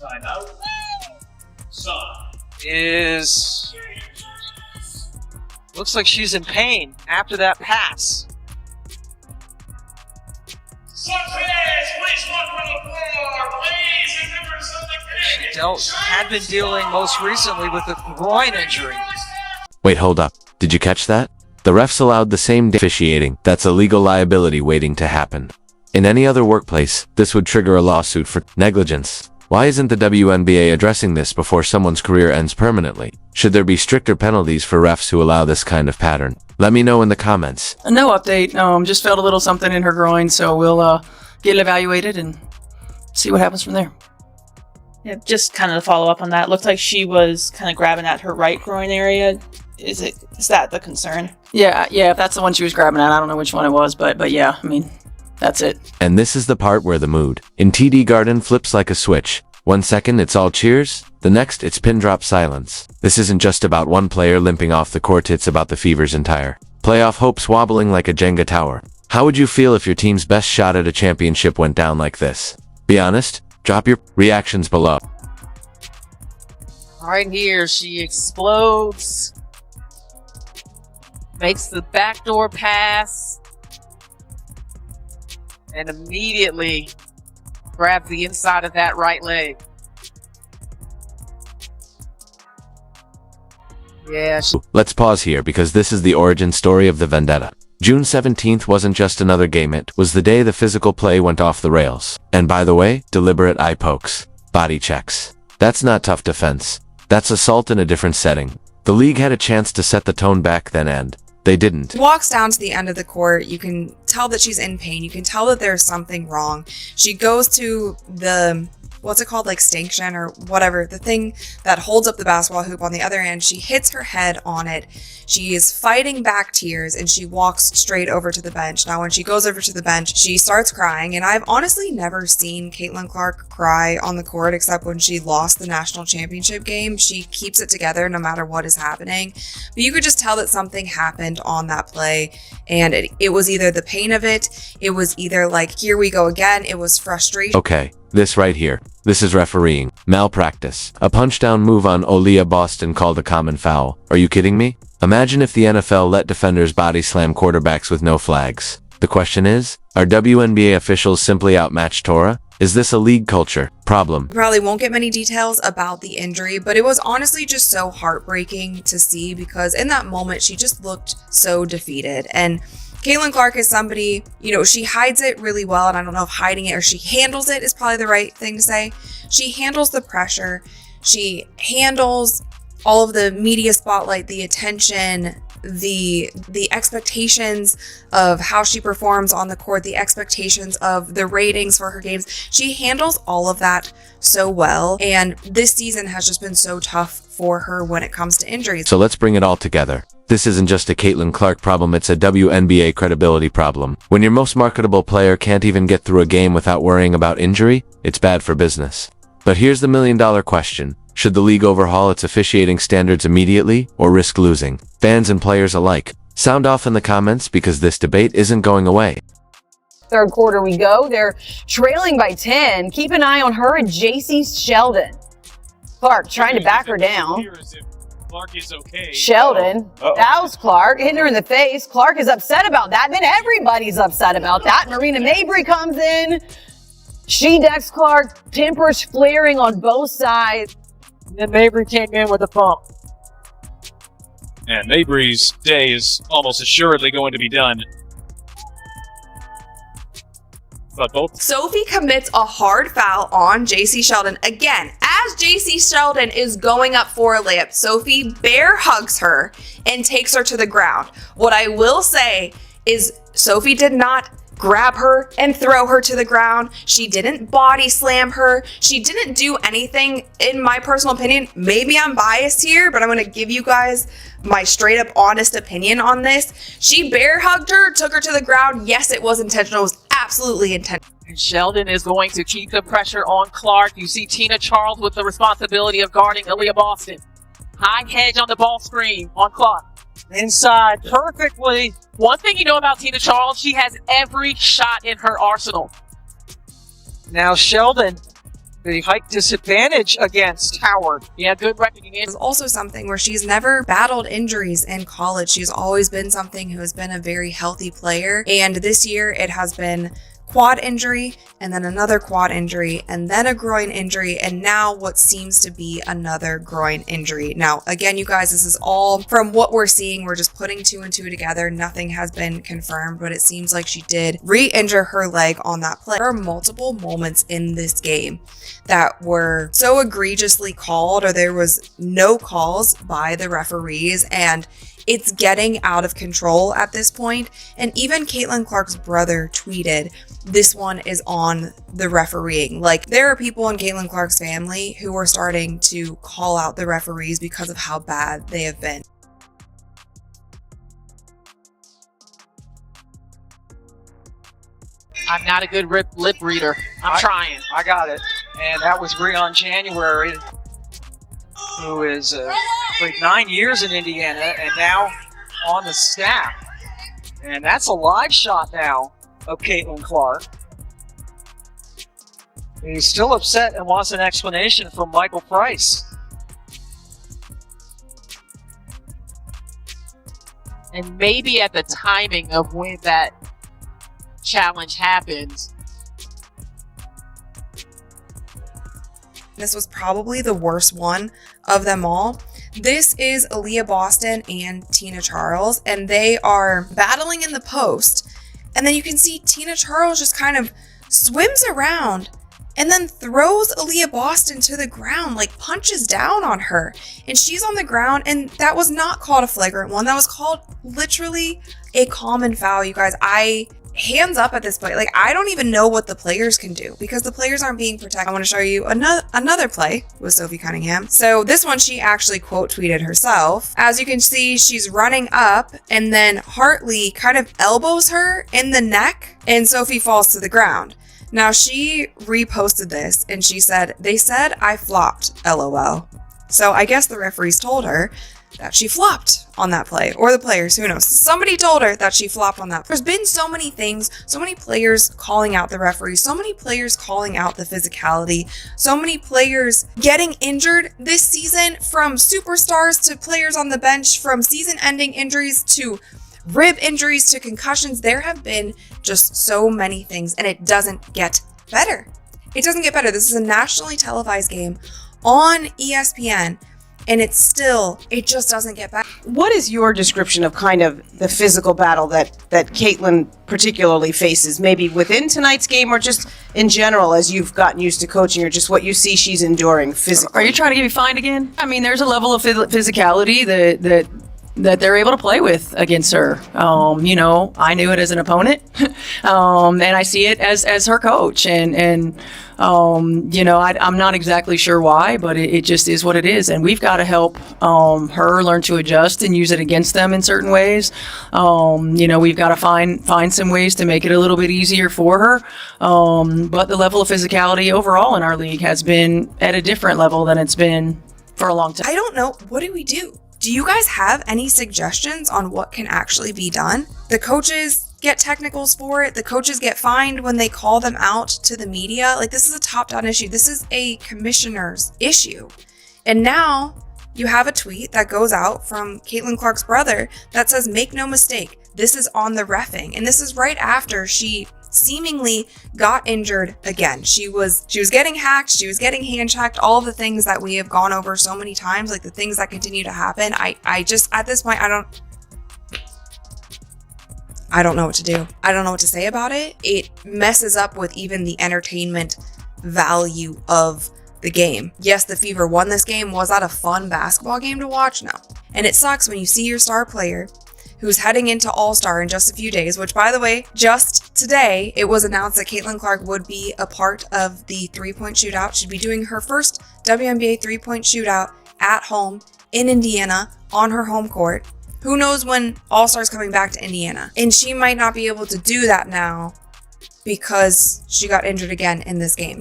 Timeout. Son. Looks like she's in pain after that pass. She had been dealing most recently with a groin injury. Wait, hold up. Did you catch that? The refs allowed the same day officiating. That's a legal liability waiting to happen. In any other workplace, this would trigger a lawsuit for negligence. Why isn't the WNBA addressing this before someone's career ends permanently? Should there be stricter penalties for refs who allow this kind of pattern? Let me know in the comments. No update. Just felt a little something in her groin, so we'll get it evaluated and see what happens from there. Yeah, just kind of to follow up on that, looked like she was kind of grabbing at her right groin area. Is that the concern? Yeah, if that's the one she was grabbing at. I don't know which one it was, but yeah, I mean, that's it. And this is the part where the mood in TD Garden flips like a switch. 1 second it's all cheers, the next it's pin drop silence. This isn't just about one player limping off the court, it's about the Fever's entire playoff hopes wobbling like a Jenga tower. How would you feel if your team's best shot at a championship went down like this? Be honest, drop your reactions below. Right here, she explodes. Makes the backdoor pass. And immediately grabs the inside of that right leg. Yeah. Let's pause here because this is the origin story of the vendetta. June 17th wasn't just another game, it was the day the physical play went off the rails. And by the way, deliberate eye pokes, body checks. That's not tough defense. That's assault in a different setting. The league had a chance to set the tone back then and they didn't. Walks down to the end of the court. You can tell that she's in pain. You can tell that there's something wrong. She goes to the, what's it called, like stanchion or whatever, the thing that holds up the basketball hoop on the other end. She hits her head on it. She is fighting back tears and she walks straight over to the bench. Now, when she goes over to the bench, she starts crying. And I've honestly never seen Caitlin Clark cry on the court except when she lost the national championship game. She keeps it together no matter what is happening. But you could just tell that something happened on that play. And it was either the pain of it. It was either like, here we go again. It was frustration. Okay, this right here. This is refereeing. Malpractice. A punch-down move on Aaliyah Boston called a common foul. Are you kidding me? Imagine if the NFL let defenders body slam quarterbacks with no flags. The question is, are WNBA officials simply outmatched Torah? Is this a league culture problem? Probably won't get many details about the injury, but it was honestly just so heartbreaking to see because in that moment, she just looked so defeated. And Caitlin Clark is somebody, she hides it really well, and I don't know if hiding it or she handles it is probably the right thing to say. She handles the pressure. She handles all of the media spotlight, the attention, the expectations of how she performs on the court, the expectations of the ratings for her games. She handles all of that so well, and this season has just been so tough for her when it comes to injuries. So let's bring it all together. This isn't just a Caitlin Clark problem, it's a WNBA credibility problem. When your most marketable player can't even get through a game without worrying about injury, it's bad for business. But here's the million-dollar question. Should the league overhaul its officiating standards immediately or risk losing fans and players alike? Sound off in the comments because this debate isn't going away. Third quarter we go. They're trailing by 10. Keep an eye on her and JC Sheldon. Clark trying to back her down. Clark is okay. Sheldon. That was Clark hitting her in the face. Clark is upset about that. Then everybody's upset about that. Marina Mabry comes in. She decks Clark. Tempers flaring on both sides. And Mabry came in with a bump. And Mabry's day is almost assuredly going to be done. But both. Sophie commits a hard foul on JC Sheldon. Again, as JC Sheldon is going up for a layup, Sophie bear hugs her and takes her to the ground. What I will say is Sophie did not grab her and throw her to the ground. She didn't body slam her. She didn't do anything, in my personal opinion. Maybe I'm biased here, but I'm going to give you guys my straight up honest opinion on this. She bear hugged her, took her to the ground. Yes, it was intentional. It was absolutely intentional. And Sheldon is going to keep the pressure on Clark. You see Tina Charles with the responsibility of guarding Aaliyah Boston. High hedge on the ball screen on Clark. Inside perfectly. One thing you know about Tina Charles, she has every shot in her arsenal. Now Sheldon The height disadvantage against Howard. Yeah, good recognition. Is also something where she's never battled injuries in college. She's always been something who has been a very healthy player. And this year it has been quad injury, and then another quad injury, and then a groin injury, and now what seems to be another groin injury. Now, again, you guys, this is all from what we're seeing. We're just putting two and two together. Nothing has been confirmed, but it seems like she did re-injure her leg on that play. There are multiple moments in this game that were so egregiously called, or there was no calls by the referees, and it's getting out of control at this point. And even Caitlin Clark's brother tweeted, "This one is on the refereeing." Like, there are people in Caitlin Clark's family who are starting to call out the referees because of how bad they have been. I'm not a good lip reader. I'm trying. I got it. And that was Breon January, who is played 9 years in Indiana and now on the staff. And that's a live shot now of Caitlin Clark. He's still upset and wants an explanation from Michael Price. And maybe at the timing of when that challenge happens. This was probably the worst one of them all. This is Aaliyah Boston and Tina Charles, and they are battling in the post. And then you can see Tina Charles just kind of swims around and then throws Aaliyah Boston to the ground, like punches down on her. And she's on the ground, and that was not called a flagrant one. That was called literally a common foul, you guys. Hands up at this point. Like, I don't even know what the players can do because the players aren't being protected. I want to show you another play with Sophie Cunningham. So this one, she actually quote tweeted herself. As you can see, she's running up, and then Hartley kind of elbows her in the neck, and Sophie falls to the ground. Now, she reposted this, and she said, "They said I flopped, LOL." So I guess the referees told her that she flopped on that play, or the players, who knows. Somebody told her that she flopped on that. There's been so many things, so many players calling out the referees, so many players calling out the physicality, so many players getting injured this season, from superstars to players on the bench, from season-ending injuries to rib injuries to concussions. There have been just so many things, and it doesn't get better. It doesn't get better. This is a nationally televised game on ESPN, and it just doesn't get better. What is your description of kind of the physical battle that Caitlin particularly faces, maybe within tonight's game or just in general as you've gotten used to coaching, or just what you see she's enduring physically? Are you trying to get me fined again? I mean, there's a level of physicality that they're able to play with against her. I knew it as an opponent, and I see it as her coach. And I'm not exactly sure why, but it just is what it is. And we've got to help her learn to adjust and use it against them in certain ways. We've got to find some ways to make it a little bit easier for her. But the level of physicality overall in our league has been at a different level than it's been for a long time. I don't know. What do we do? Do you guys have any suggestions on what can actually be done? The coaches get technicals for it. The coaches get fined when they call them out to the media. Like, this is a top-down issue. This is a commissioner's issue. And now you have a tweet that goes out from Caitlin Clark's brother that says, "Make no mistake, this is on the reffing." And this is right after she seemingly got injured again. She was getting hacked, she was getting hand checked, all the things that we have gone over so many times, like the things that continue to happen. I just, at this point, I don't know what to do. I don't know what to say about it. It messes up with even the entertainment value of the game. Yes, the Fever won this game. Was that a fun basketball game to watch? No. And it sucks when you see your star player, who's heading into All-Star in just a few days, which, by the way, just today, it was announced that Caitlin Clark would be a part of the three-point shootout. She'd be doing her first WNBA three-point shootout at home in Indiana on her home court. Who knows when All-Star's coming back to Indiana? And she might not be able to do that now because she got injured again in this game.